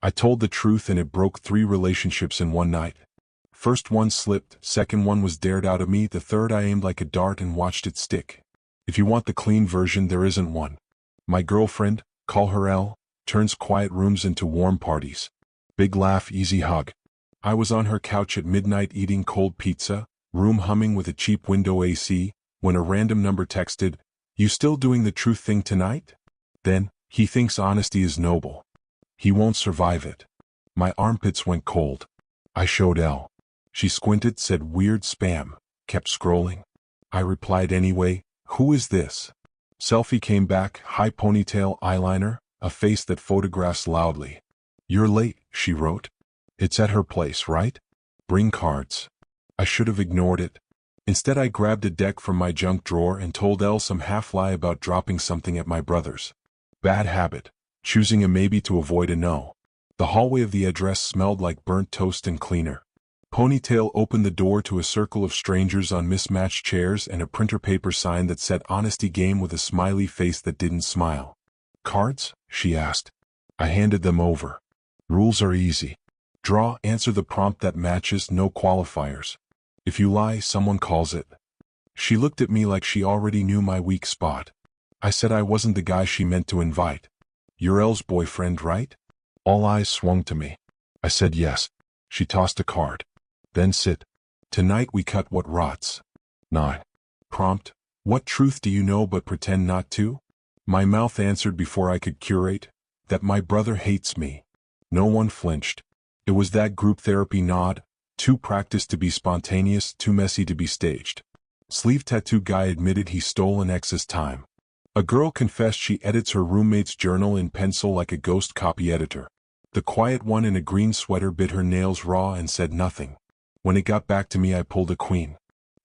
I told the truth and it broke 3 relationships in one night. First one slipped, second one was dared out of me, the third I aimed like a dart and watched it stick. If you want the clean version, there isn't one. My girlfriend, call her L, turns quiet rooms into warm parties. Big laugh, easy hug. I was on her couch at midnight eating cold pizza, room humming with a cheap window AC, when a random number texted, "You still doing the truth thing tonight?" Then, he thinks honesty is noble. He won't survive it. My armpits went cold. I showed L. She squinted, said weird spam, kept scrolling. I replied anyway, "Who is this?" Selfie came back, high ponytail, eyeliner, a face that photographs loudly. "You're late," she wrote. "It's at her place, right? Bring cards." I should have ignored it. Instead I grabbed a deck from my junk drawer and told Elle some half-lie about dropping something at my brother's. Bad habit. Choosing a maybe to avoid a no. The hallway of the address smelled like burnt toast and cleaner. Ponytail opened the door to a circle of strangers on mismatched chairs and a printer paper sign that said honesty game with a smiley face that didn't smile. "Cards?" she asked. I handed them over. "Rules are easy. Draw, answer the prompt that matches, no qualifiers. If you lie, someone calls it." She looked at me like she already knew my weak spot. I said I wasn't the guy she meant to invite. "You're Elle's boyfriend, right?" All eyes swung to me. I said yes. She tossed a card. "Then sit. Tonight we cut what rots." 9. Prompt: what truth do you know but pretend not to? My mouth answered before I could curate, that my brother hates me. No one flinched. It was that group therapy nod, too practiced to be spontaneous, too messy to be staged. Sleeve tattoo guy admitted he stole an ex's time. A girl confessed she edits her roommate's journal in pencil like a ghost copy editor. The quiet one in a green sweater bit her nails raw and said nothing. When it got back to me I pulled a queen.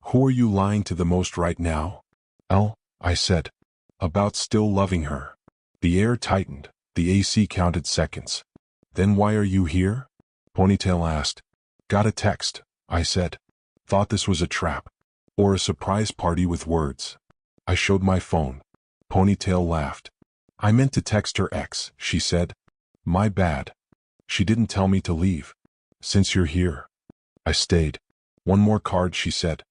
"Who are you lying to the most right now?" "Elle," I said. "About still loving her." The air tightened. The AC counted seconds. "Then why are you here?" Ponytail asked. "Got a text," I said. "Thought this was a trap. Or a surprise party with words." I showed my phone. Ponytail laughed. "I meant to text her ex," she said. "My bad. She didn't tell me to leave." "Since you're here." I stayed. "One more card," she said.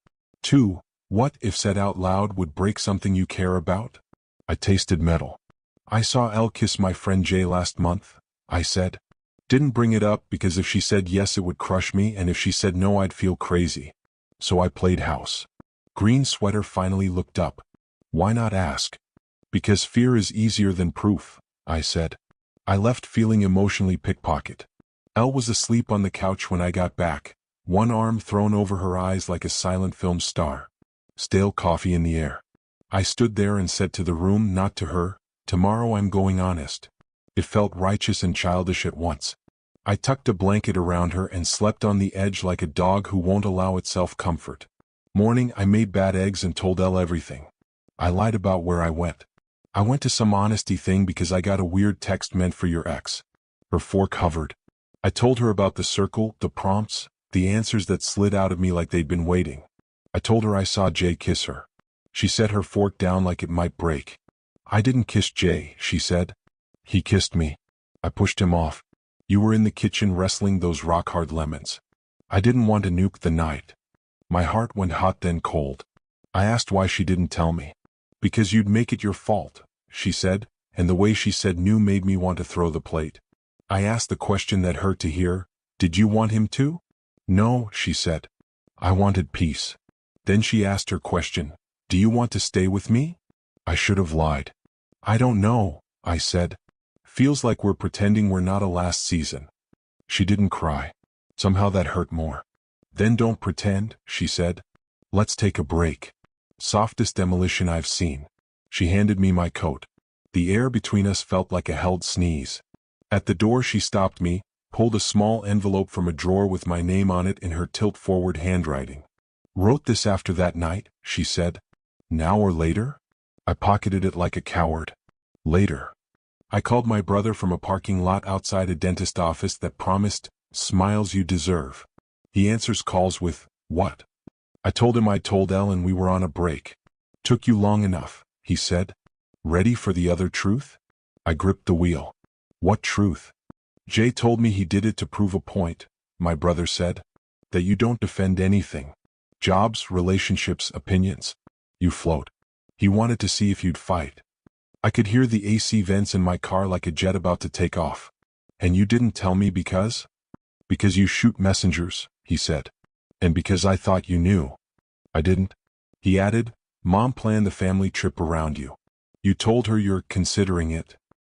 2. What, if said out loud, would break something you care about? I tasted metal. "I saw Elle kiss my friend Jay last month," I said. Didn't bring it up because if she said yes it would crush me and if she said no I'd feel crazy. So I played house. Green sweater finally looked up. "Why not ask?" "Because fear is easier than proof," I said. I left feeling emotionally pickpocket. Elle was asleep on the couch when I got back, one arm thrown over her eyes like a silent film star. Stale coffee in the air. I stood there and said to the room, not to her, "Tomorrow I'm going honest." It felt righteous and childish at once. I tucked a blanket around her and slept on the edge like a dog who won't allow itself comfort. Morning I made bad eggs and told Elle everything. I lied about where I went. I went to some honesty thing because I got a weird text meant for your ex. Her fork hovered. I told her about the circle, the prompts, the answers that slid out of me like they'd been waiting. I told her I saw Jay kiss her. She set her fork down like it might break. "I didn't kiss Jay," she said. "He kissed me." I pushed him off. "You were in the kitchen wrestling those rock-hard lemons." I didn't want to nuke the night. My heart went hot then cold. I asked why she didn't tell me. "Because you'd make it your fault," she said, and the way she said "new" made me want to throw the plate. I asked the question that hurt to hear, "Did you want him to?" "No," she said. "I wanted peace." Then she asked her question, "Do you want to stay with me?" I should have lied. "I don't know," I said. "Feels like we're pretending we're not a last season." She didn't cry. Somehow that hurt more. "Then don't pretend," she said. "Let's take a break." Softest demolition I've seen. She handed me my coat. The air between us felt like a held sneeze. At the door she stopped me, pulled a small envelope from a drawer with my name on it in her tilt-forward handwriting. "Wrote this after that night," she said. "Now or later?" I pocketed it like a coward. "Later." I called my brother from a parking lot outside a dentist office that promised smiles you deserve. He answers calls with, "What?" I told him I told Elle and we were on a break. "Took you long enough," he said. "Ready for the other truth?" I gripped the wheel. "What truth?" Jay told me he did it to prove a point, my brother said. That you don't defend anything. Jobs, relationships, opinions. You float. He wanted to see if you'd fight. I could hear the AC vents in my car like a jet about to take off. And you didn't tell me because? Because you shoot messengers, he said. And because I thought you knew. I didn't. He added, Mom planned the family trip around you. You told her you're considering it.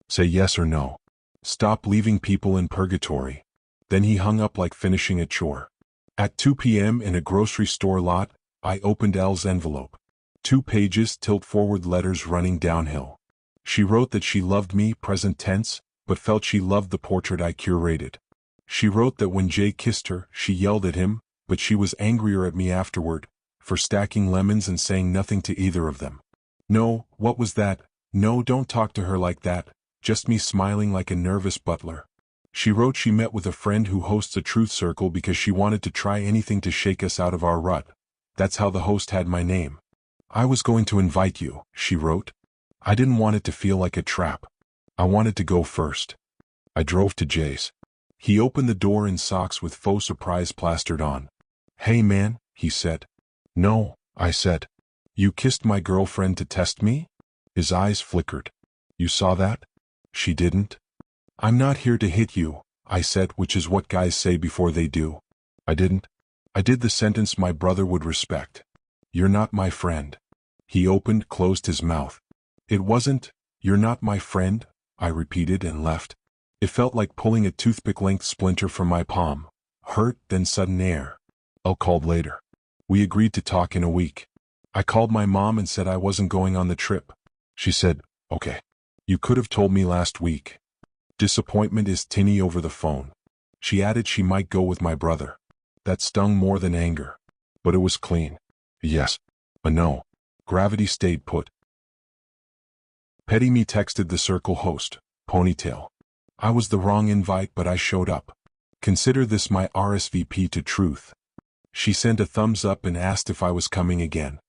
Say yes or no. Stop leaving people in purgatory. Then he hung up like finishing a chore. At 2 p.m. in a grocery store lot, I opened Elle's envelope. 2 pages, tilt-forward letters running downhill. She wrote that she loved me, present tense, but felt she loved the portrait I curated. She wrote that when Jay kissed her, she yelled at him, but she was angrier at me afterward, for stacking lemons and saying nothing to either of them. No, what was that? No, don't talk to her like that. Just me smiling like a nervous butler. She wrote she met with a friend who hosts a truth circle because she wanted to try anything to shake us out of our rut. That's how the host had my name. I was going to invite you, she wrote. I didn't want it to feel like a trap. I wanted to go first. I drove to Jay's. He opened the door in socks with faux surprise plastered on. Hey man, he said. No, I said. You kissed my girlfriend to test me? His eyes flickered. You saw that? She didn't. I'm not here to hit you, I said, which is what guys say before they do. I didn't. I did the sentence my brother would respect. You're not my friend. He opened, closed his mouth. It wasn't, you're not my friend, I repeated and left. It felt like pulling a toothpick-length splinter from my palm. Hurt, then sudden air. Elle called later. We agreed to talk in a week. I called my mom and said I wasn't going on the trip. She said, okay. You could have told me last week. Disappointment is tinny over the phone. She added she might go with my brother. That stung more than anger. But it was clean. Yes. A no. Gravity stayed put. Petty me texted the circle host, Ponytail. I was the wrong invite but I showed up. Consider this my RSVP to truth. She sent a thumbs up and asked if I was coming again.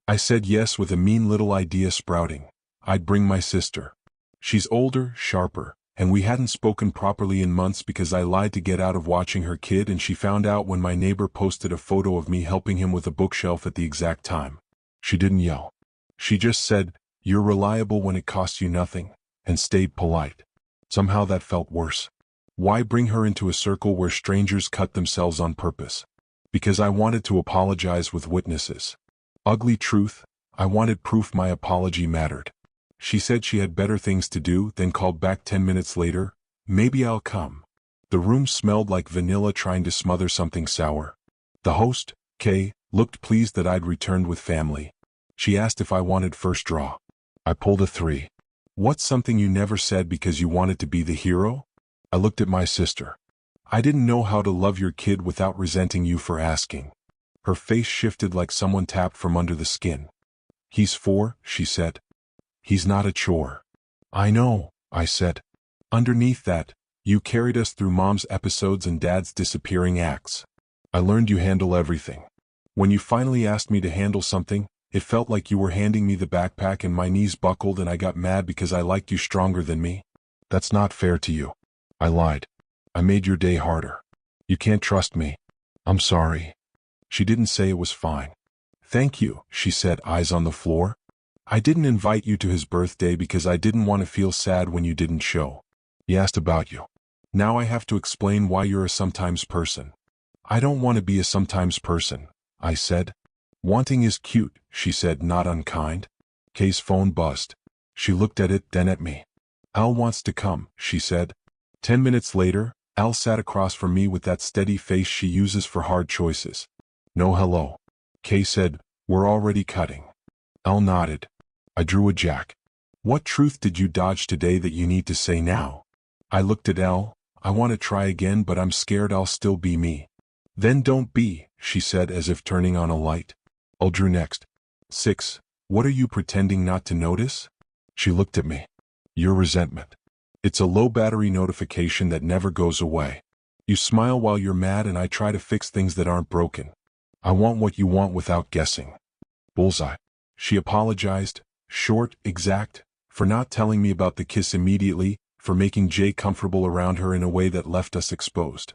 I said yes with a mean little idea sprouting. I'd bring my sister. She's older, sharper. And we hadn't spoken properly in months because I lied to get out of watching her kid and she found out when my neighbor posted a photo of me helping him with a bookshelf at the exact time. She didn't yell. She just said, you're reliable when it costs you nothing, and stayed polite. Somehow that felt worse. Why bring her into a circle where strangers cut themselves on purpose? Because I wanted to apologize with witnesses. Ugly truth, I wanted proof my apology mattered. She said she had better things to do, then called back 10 minutes later. Maybe I'll come. The room smelled like vanilla trying to smother something sour. The host, Kay, looked pleased that I'd returned with family. She asked if I wanted first draw. I pulled a 3. What's something you never said because you wanted to be the hero? I looked at my sister. I didn't know how to love your kid without resenting you for asking. Her face shifted like someone tapped from under the skin. He's 4, she said. He's not a chore. I know, I said. Underneath that, you carried us through Mom's episodes and Dad's disappearing acts. I learned you handle everything. When you finally asked me to handle something, it felt like you were handing me the backpack and my knees buckled and I got mad because I liked you stronger than me. That's not fair to you. I lied. I made your day harder. You can't trust me. I'm sorry. She didn't say it was fine. Thank you, she said, eyes on the floor. I didn't invite you to his birthday because I didn't want to feel sad when you didn't show. He asked about you. Now I have to explain why you're a sometimes person. I don't want to be a sometimes person, I said. Wanting is cute, she said, not unkind. Kay's phone buzzed. She looked at it, then at me. Al wants to come, she said. 10 minutes later, Al sat across from me with that steady face she uses for hard choices. No hello. Kay said, we're already cutting. Al nodded. I drew a jack. What truth did you dodge today that you need to say now? I looked at Elle. I want to try again but I'm scared I'll still be me. Then don't be, she said as if turning on a light. Elle drew next. 6. What are you pretending not to notice? She looked at me. Your resentment. It's a low battery notification that never goes away. You smile while you're mad and I try to fix things that aren't broken. I want what you want without guessing. Bullseye. She apologized. Short, exact, for not telling me about the kiss immediately, for making Jay comfortable around her in a way that left us exposed.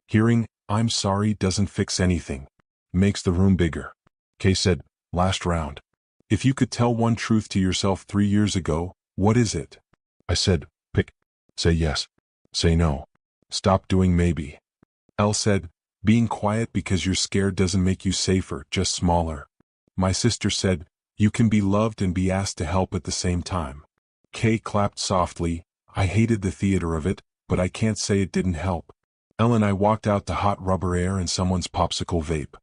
Hearing, "I'm sorry" doesn't fix anything. Makes the room bigger. Kay said, "Last round. If you could tell one truth to yourself 3 years ago, what is it?" I said, "Pick. Say yes. Say no. Stop doing maybe." Elle said, "Being quiet because you're scared doesn't make you safer, just smaller." My sister said, "You can be loved and be asked to help at the same time." Kay clapped softly. "I hated the theater of it, but I can't say it didn't help." Elle and I walked out to hot rubber air and someone's popsicle vape.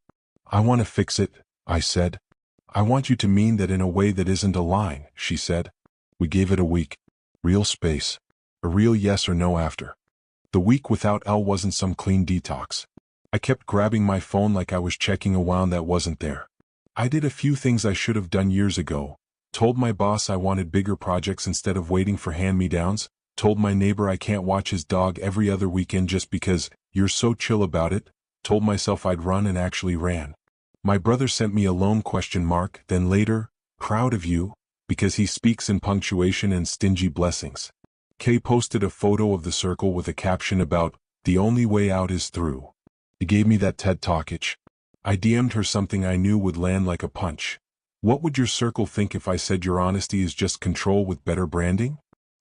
"I want to fix it," I said. "I want you to mean that in a way that isn't a line," she said. We gave it a week. Real space. A real yes or no after. The week without Elle wasn't some clean detox. I kept grabbing my phone like I was checking a wound that wasn't there. I did a few things I should have done years ago. Told my boss I wanted bigger projects instead of waiting for hand-me-downs. Told my neighbor I can't watch his dog every other weekend just because you're so chill about it. Told myself I'd run and actually ran. My brother sent me a lone question mark, then later, "Proud of you," because he speaks in punctuation and stingy blessings. Kay posted a photo of the circle with a caption about, "The only way out is through." It gave me that TED Talk itch. I DM'd her something I knew would land like a punch. "What would your circle think if I said your honesty is just control with better branding?"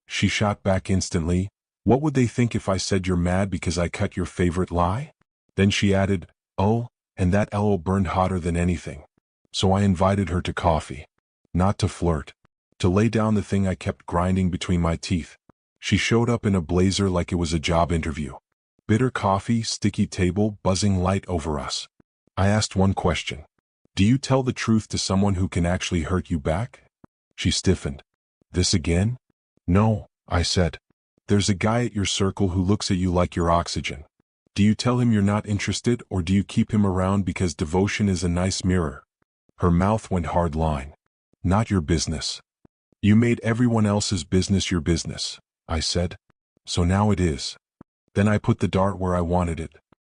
She shot back instantly, "What would they think if I said you're mad because I cut your favorite lie?" Then she added, "Oh," and that LO burned hotter than anything. So I invited her to coffee. Not to flirt. To lay down the thing I kept grinding between my teeth. She showed up in a blazer like it was a job interview. Bitter coffee, sticky table, buzzing light over us. I asked one question. "Do you tell the truth to someone who can actually hurt you back?" She stiffened. "This again?" "No," I said. "There's a guy at your circle who looks at you like you're oxygen. Do you tell him you're not interested, or do you keep him around because devotion is a nice mirror?" Her mouth went hard line. "Not your business." "You made everyone else's business your business," I said. "So now it is." Then I put the dart where I wanted it.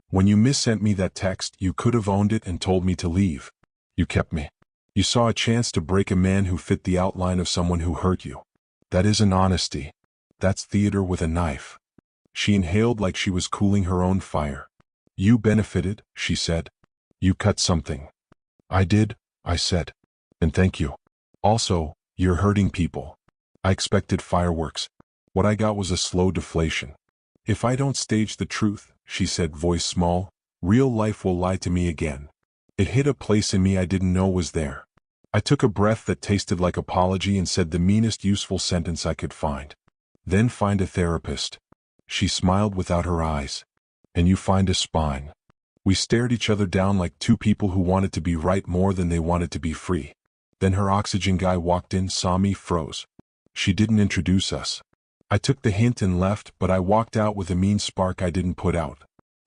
"When you missent me that text, you could have owned it and told me to leave. You kept me. You saw a chance to break a man who fit the outline of someone who hurt you. That isn't honesty. That's theater with a knife." She inhaled like she was cooling her own fire. "You benefited," she said. "You cut something." "I did," I said. "And thank you. Also, you're hurting people." I expected fireworks. What I got was a slow deflation. "If I don't stage the truth," she said, voice small, "real life will lie to me again." It hit a place in me I didn't know was there. I took a breath that tasted like apology and said the meanest useful sentence I could find. "Then find a therapist." She smiled without her eyes. "And you find a spine." We stared each other down like two people who wanted to be right more than they wanted to be free. Then her oxygen guy walked in, saw me, froze. She didn't introduce us. I took the hint and left, but I walked out with a mean spark I didn't put out.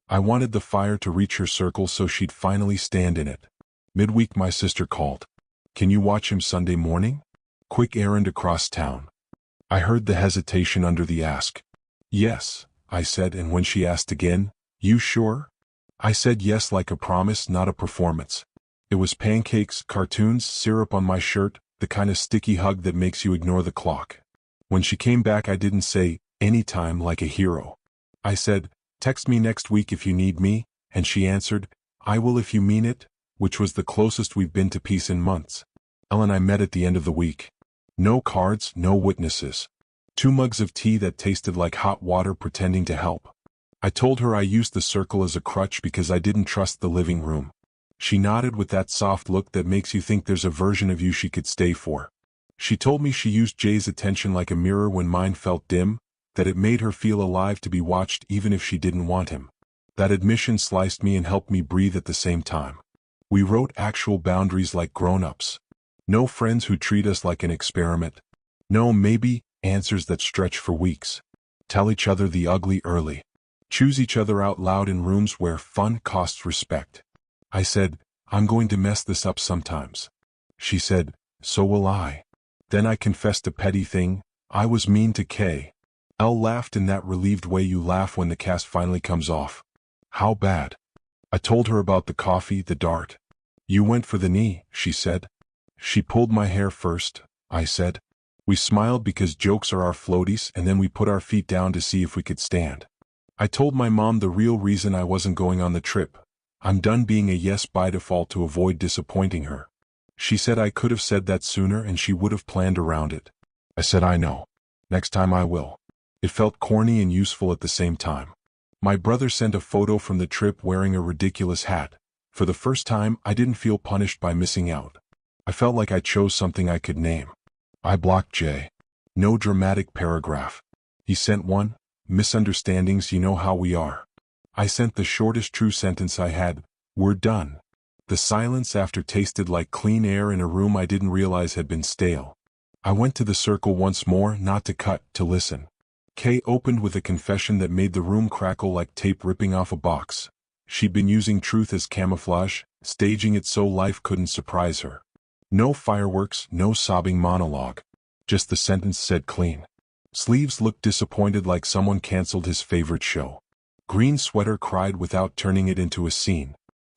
I wanted the fire to reach her circle so she'd finally stand in it. Midweek my sister called. "Can you watch him Sunday morning? Quick errand across town." I heard the hesitation under the ask. "Yes," I said, and when she asked again, "You sure?" I said yes like a promise, not a performance. It was pancakes, cartoons, syrup on my shirt, the kind of sticky hug that makes you ignore the clock. When she came back I didn't say, "Anytime," like a hero. I said, "Text me next week if you need me," and she answered, "I will if you mean it," which was the closest we've been to peace in months. Elle and I met at the end of the week. No cards, no witnesses. 2 mugs of tea that tasted like hot water pretending to help. I told her I used the circle as a crutch because I didn't trust the living room. She nodded with that soft look that makes you think there's a version of you she could stay for. She told me she used Jay's attention like a mirror when mine felt dim, that it made her feel alive to be watched even if she didn't want him. That admission sliced me and helped me breathe at the same time. We wrote actual boundaries like grown-ups. No friends who treat us like an experiment. No maybe answers that stretch for weeks. Tell each other the ugly early. Choose each other out loud in rooms where fun costs respect. I said, "I'm going to mess this up sometimes." She said, "So will I." Then I confessed a petty thing. I was mean to Kay. Elle laughed in that relieved way you laugh when the cast finally comes off. "How bad?" I told her about the coffee, the dart. "You went for the knee," she said. "She pulled my hair first," I said. We smiled because jokes are our floaties, and then we put our feet down to see if we could stand. I told my mom the real reason I wasn't going on the trip. I'm done being a yes by default to avoid disappointing her. She said I could have said that sooner and she would have planned around it. I said I know. Next time I will. It felt corny and useful at the same time. My brother sent a photo from the trip wearing a ridiculous hat. For the first time, I didn't feel punished by missing out. I felt like I chose something I could name. I blocked Jay. No dramatic paragraph. He sent one, misunderstandings, you know how we are. I sent the shortest true sentence I had, we're done. The silence after tasted like clean air in a room I didn't realize had been stale. I went to the circle once more, not to cut, to listen. Kay opened with a confession that made the room crackle like tape ripping off a box. She'd been using truth as camouflage, staging it so life couldn't surprise her. No fireworks, no sobbing monologue. Just the sentence said clean. Sleeves looked disappointed like someone canceled his favorite show. Green sweater cried without turning it into a scene.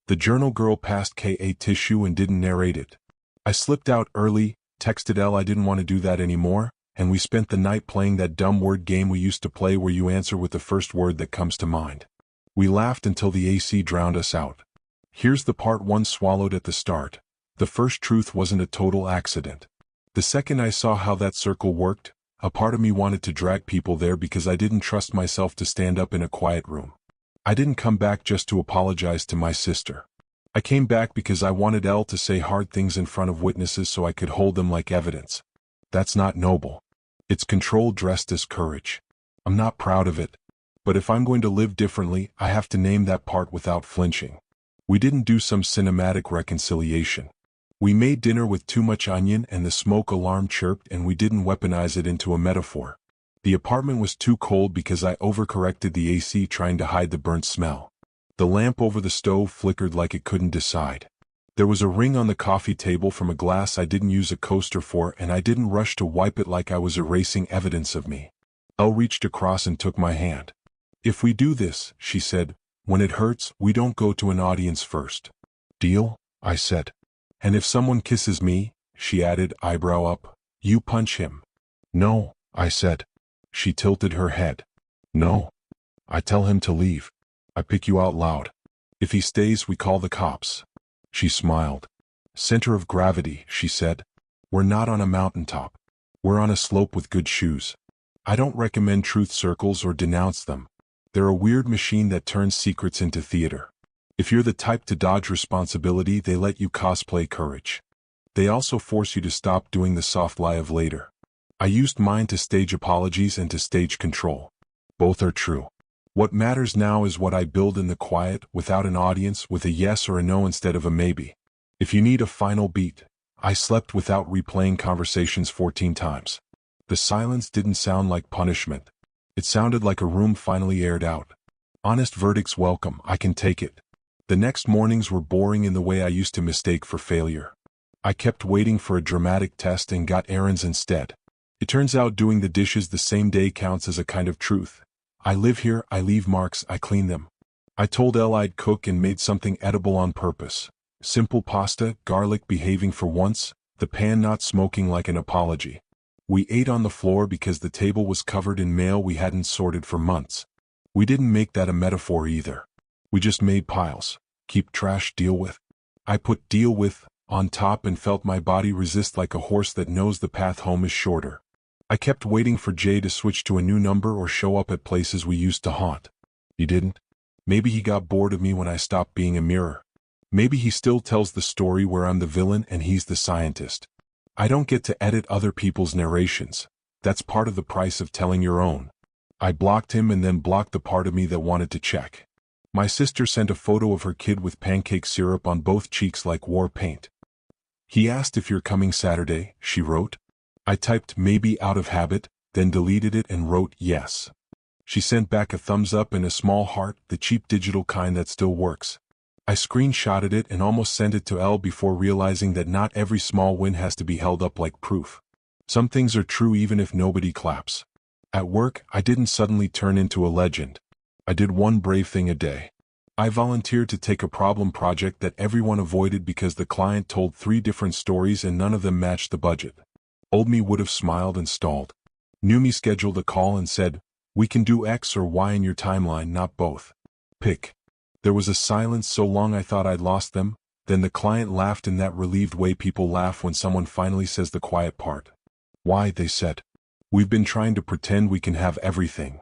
The journal girl passed Kay a tissue and didn't narrate it. I slipped out early, texted Elle I didn't want to do that anymore, and we spent the night playing that dumb word game we used to play where you answer with the first word that comes to mind. We laughed until the AC drowned us out. Here's the part one swallowed at the start. The first truth wasn't a total accident. The second I saw how that circle worked, a part of me wanted to drag people there because I didn't trust myself to stand up in a quiet room. I didn't come back just to apologize to my sister. I came back because I wanted Elle to say hard things in front of witnesses so I could hold them like evidence. That's not noble. It's control dressed as courage. I'm not proud of it. But if I'm going to live differently, I have to name that part without flinching. We didn't do some cinematic reconciliation. We made dinner with too much onion and the smoke alarm chirped, and we didn't weaponize it into a metaphor. The apartment was too cold because I overcorrected the AC trying to hide the burnt smell. The lamp over the stove flickered like it couldn't decide. There was a ring on the coffee table from a glass I didn't use a coaster for, and I didn't rush to wipe it like I was erasing evidence of me. Elle reached across and took my hand. If we do this, she said, when it hurts, we don't go to an audience first. Deal? I said. And if someone kisses me, she added, eyebrow up, you punch him. No, I said. She tilted her head. No. I tell him to leave. I pick you out loud. If he stays, we call the cops. She smiled. Center of gravity, she said. We're not on a mountaintop. We're on a slope with good shoes. I don't recommend truth circles or denounce them. They're a weird machine that turns secrets into theater. If you're the type to dodge responsibility, they let you cosplay courage. They also force you to stop doing the soft lie of later. I used mine to stage apologies and to stage control. Both are true. What matters now is what I build in the quiet, without an audience, with a yes or a no instead of a maybe. If you need a final beat, I slept without replaying conversations 14 times. The silence didn't sound like punishment. It sounded like a room finally aired out. Honest verdicts welcome, I can take it. The next mornings were boring in the way I used to mistake for failure. I kept waiting for a dramatic test and got errands instead. It turns out doing the dishes the same day counts as a kind of truth. I live here, I leave marks, I clean them. I told Elle I'd cook and made something edible on purpose. Simple pasta, garlic behaving for once, the pan not smoking like an apology. We ate on the floor because the table was covered in mail we hadn't sorted for months. We didn't make that a metaphor either. We just made piles. Keep trash, deal with. I put deal with on top and felt my body resist like a horse that knows the path home is shorter. I kept waiting for Jay to switch to a new number or show up at places we used to haunt. He didn't. Maybe he got bored of me when I stopped being a mirror. Maybe he still tells the story where I'm the villain and he's the scientist. I don't get to edit other people's narrations. That's part of the price of telling your own. I blocked him and then blocked the part of me that wanted to check. My sister sent a photo of her kid with pancake syrup on both cheeks like war paint. He asked if you're coming Saturday, she wrote. I typed maybe out of habit, then deleted it and wrote yes. She sent back a thumbs up and a small heart, the cheap digital kind that still works. I screenshotted it and almost sent it to Elle before realizing that not every small win has to be held up like proof. Some things are true even if nobody claps. At work, I didn't suddenly turn into a legend. I did one brave thing a day. I volunteered to take a problem project that everyone avoided because the client told 3 different stories and none of them matched the budget. Old me would have smiled and stalled. New me scheduled a call and said, "We can do X or Y in your timeline, not both. Pick." There was a silence so long I thought I'd lost them, then the client laughed in that relieved way people laugh when someone finally says the quiet part. "Why," they said. "We've been trying to pretend we can have everything."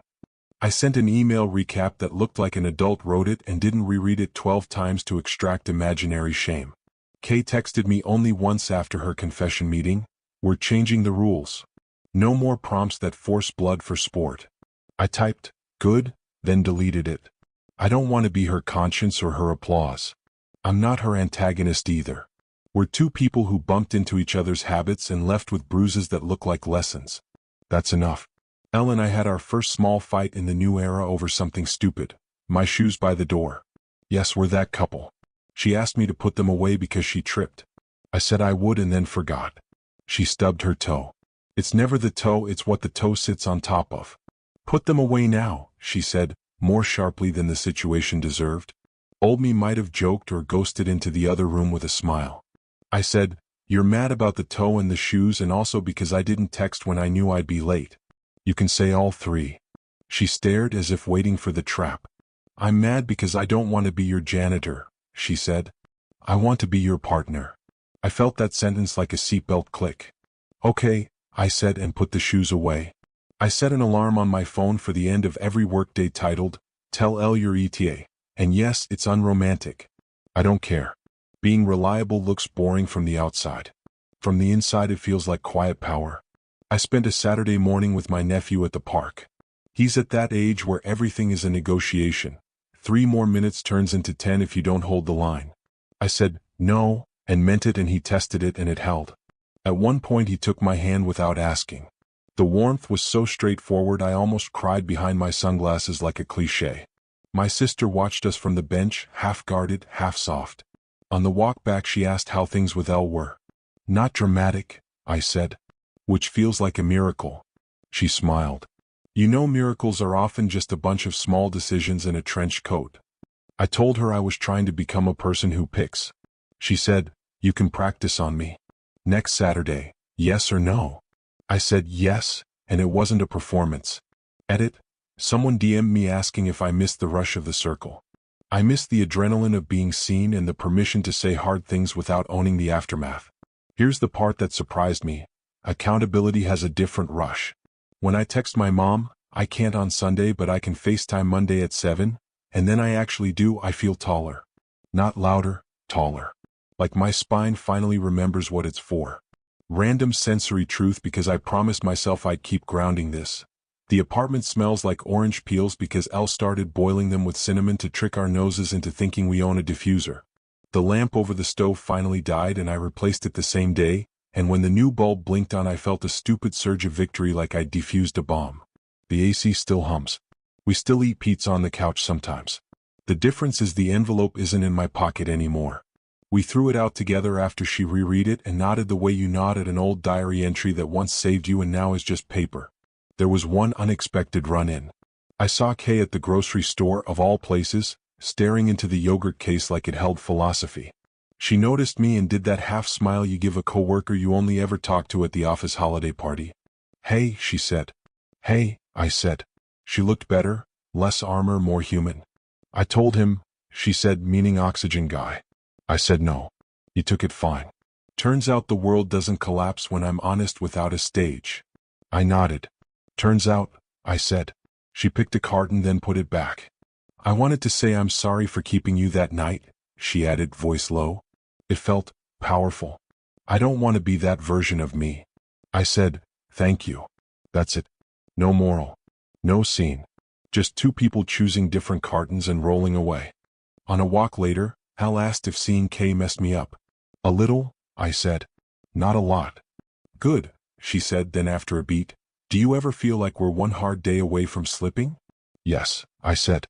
I sent an email recap that looked like an adult wrote it and didn't reread it 12 times to extract imaginary shame. Kay texted me only once after her confession meeting, "We're changing the rules. No more prompts that force blood for sport." I typed, "Good," then deleted it. I don't want to be her conscience or her applause. I'm not her antagonist either. We're two people who bumped into each other's habits and left with bruises that look like lessons. That's enough. Elle and I had our first small fight in the new era over something stupid. My shoes by the door. Yes, we're that couple. She asked me to put them away because she tripped. I said I would and then forgot. She stubbed her toe. It's never the toe, it's what the toe sits on top of. "Put them away now," she said, more sharply than the situation deserved. Old me might have joked or ghosted into the other room with a smile. I said, "You're mad about the toe and the shoes and also because I didn't text when I knew I'd be late. You can say all three." She stared as if waiting for the trap. "I'm mad because I don't want to be your janitor," she said. "I want to be your partner." I felt that sentence like a seatbelt click. "Okay," I said and put the shoes away. I set an alarm on my phone for the end of every workday titled, "Tell Elle your ETA." And yes, it's unromantic. I don't care. Being reliable looks boring from the outside. From the inside it feels like quiet power. I spent a Saturday morning with my nephew at the park. He's at that age where everything is a negotiation. 3 more minutes turns into 10 if you don't hold the line. I said, "No," and meant it, and he tested it and it held. At one point he took my hand without asking. The warmth was so straightforward I almost cried behind my sunglasses like a cliché. My sister watched us from the bench, half guarded, half soft. On the walk back she asked how things with Elle were. "Not dramatic," I said. "Which feels like a miracle." She smiled. "You know, miracles are often just a bunch of small decisions in a trench coat." I told her I was trying to become a person who picks. She said, "You can practice on me. Next Saturday, yes or no?" I said yes, and it wasn't a performance. Edit. Someone DM'd me asking if I missed the rush of the circle. I missed the adrenaline of being seen and the permission to say hard things without owning the aftermath. Here's the part that surprised me. Accountability has a different rush. When I text my mom, "I can't on Sunday but I can FaceTime Monday at 7, and then I actually do, I feel taller. Not louder, taller. Like my spine finally remembers what it's for. Random sensory truth because I promised myself I'd keep grounding this. The apartment smells like orange peels because Elle started boiling them with cinnamon to trick our noses into thinking we own a diffuser. The lamp over the stove finally died and I replaced it the same day, and when the new bulb blinked on I felt a stupid surge of victory like I'd defused a bomb. The AC still hums. We still eat pizza on the couch sometimes. The difference is the envelope isn't in my pocket anymore. We threw it out together after she reread it and nodded the way you nod at an old diary entry that once saved you and now is just paper. There was one unexpected run-in. I saw Kay at the grocery store, of all places, staring into the yogurt case like it held philosophy. She noticed me and did that half smile you give a coworker you only ever talk to at the office holiday party. "Hey," she said. "Hey," I said. She looked better, less armor, more human. "I told him," she said, meaning oxygen guy. I said no. He took it fine. "Turns out the world doesn't collapse when I'm honest without a stage." I nodded. "Turns out," I said. She picked a carton then put it back. "I wanted to say I'm sorry for keeping you that night," she added, voice low. It felt powerful. "I don't want to be that version of me." I said, "Thank you. That's it. No moral. No scene. Just two people choosing different cartons and rolling away." On a walk later, Hal asked if seeing Kay messed me up. "A little," I said. "Not a lot." "Good," she said, then after a beat, "Do you ever feel like we're one hard day away from slipping?" "Yes," I said.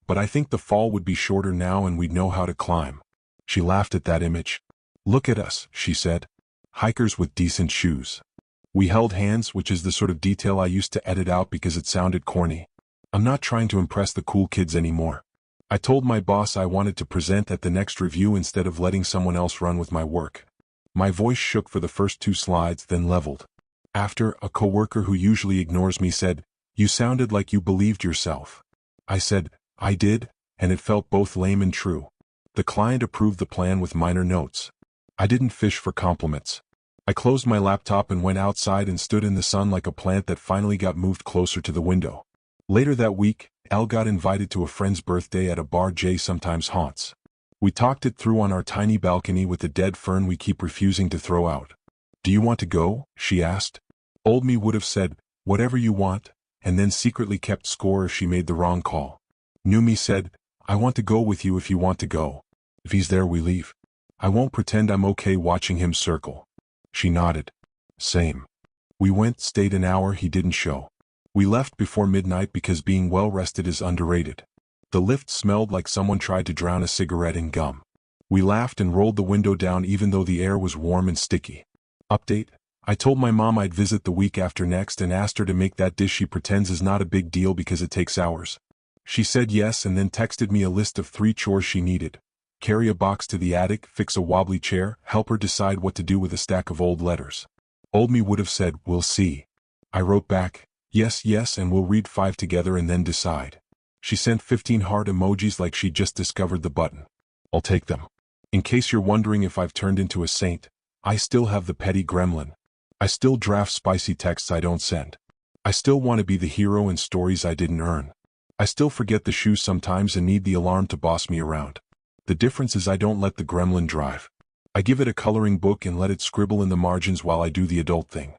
"But I think the fall would be shorter now and we'd know how to climb." She laughed at that image. "Look at us," she said. "Hikers with decent shoes." We held hands, which is the sort of detail I used to edit out because it sounded corny. I'm not trying to impress the cool kids anymore. I told my boss I wanted to present at the next review instead of letting someone else run with my work. My voice shook for the first 2 slides, then leveled. After, a coworker who usually ignores me said, "You sounded like you believed yourself." I said, "I did," and it felt both lame and true. The client approved the plan with minor notes. I didn't fish for compliments. I closed my laptop and went outside and stood in the sun like a plant that finally got moved closer to the window. Later that week, Al got invited to a friend's birthday at a bar Jay sometimes haunts. We talked it through on our tiny balcony with the dead fern we keep refusing to throw out. "Do you want to go?" she asked. Old me would have said, "Whatever you want," and then secretly kept score if she made the wrong call. New me said, "I want to go with you if you want to go. If he's there, we leave. I won't pretend I'm okay watching him circle." She nodded. Same. We went, stayed an hour, he didn't show. We left before midnight because being well rested is underrated. The lift smelled like someone tried to drown a cigarette in gum. We laughed and rolled the window down even though the air was warm and sticky. Update: I told my mom I'd visit the week after next and asked her to make that dish she pretends is not a big deal because it takes hours. She said yes and then texted me a list of 3 chores she needed. Carry a box to the attic, fix a wobbly chair, help her decide what to do with a stack of old letters. Old me would have said, "We'll see." I wrote back, "Yes, yes, and we'll read 5 together and then decide." She sent 15 heart emojis like she just discovered the button. I'll take them. In case you're wondering if I've turned into a saint, I still have the petty gremlin. I still draft spicy texts I don't send. I still want to be the hero in stories I didn't earn. I still forget the shoes sometimes and need the alarm to boss me around. The difference is I don't let the gremlin drive. I give it a coloring book and let it scribble in the margins while I do the adult thing.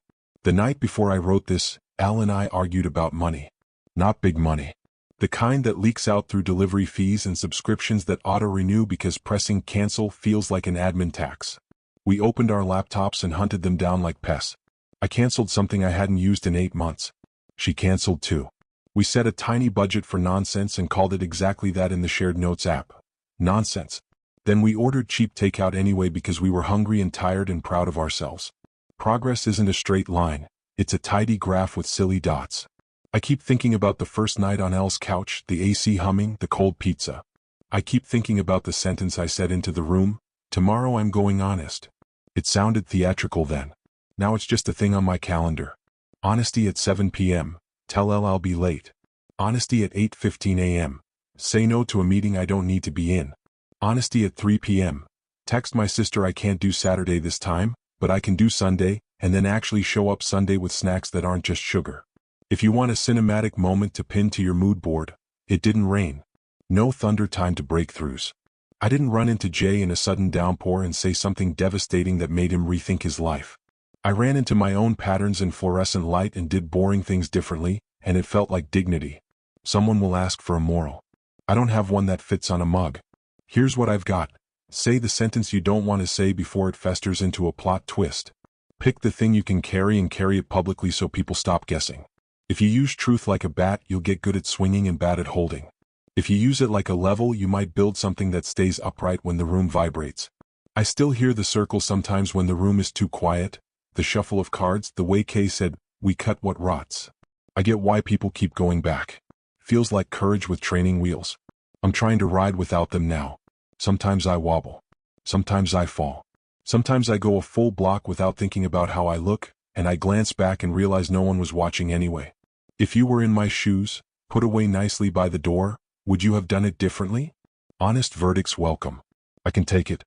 The night before I wrote this, Al and I argued about money. Not big money. The kind that leaks out through delivery fees and subscriptions that auto-renew because pressing cancel feels like an admin tax. We opened our laptops and hunted them down like pests. I canceled something I hadn't used in 8 months. She canceled too. We set a tiny budget for nonsense and called it exactly that in the shared notes app. Nonsense. Then we ordered cheap takeout anyway because we were hungry and tired and proud of ourselves. Progress isn't a straight line, it's a tidy graph with silly dots. I keep thinking about the first night on Elle's couch, the AC humming, the cold pizza. I keep thinking about the sentence I said into the room, "Tomorrow I'm going honest." It sounded theatrical then. Now it's just a thing on my calendar. Honesty at 7 p.m. Tell Elle I'll be late. Honesty at 8:15 a.m. Say no to a meeting I don't need to be in. Honesty at 3 p.m. Text my sister I can't do Saturday this time, but I can do Sunday, and then actually show up Sunday with snacks that aren't just sugar. If you want a cinematic moment to pin to your mood board, it didn't rain. No thunder, time to breakthroughs. I didn't run into Jay in a sudden downpour and say something devastating that made him rethink his life. I ran into my own patterns in fluorescent light and did boring things differently, and it felt like dignity. Someone will ask for a moral. I don't have one that fits on a mug. Here's what I've got. Say the sentence you don't want to say before it festers into a plot twist. Pick the thing you can carry and carry it publicly so people stop guessing. If you use truth like a bat, you'll get good at swinging and bad at holding. If you use it like a level, you might build something that stays upright when the room vibrates. I still hear the circle sometimes when the room is too quiet, the shuffle of cards, the way Kay said, "We cut what rots." I get why people keep going back. Feels like courage with training wheels. I'm trying to ride without them now. Sometimes I wobble. Sometimes I fall. Sometimes I go a full block without thinking about how I look, and I glance back and realize no one was watching anyway. If you were in my shoes, put away nicely by the door, would you have done it differently? Honest verdicts welcome. I can take it.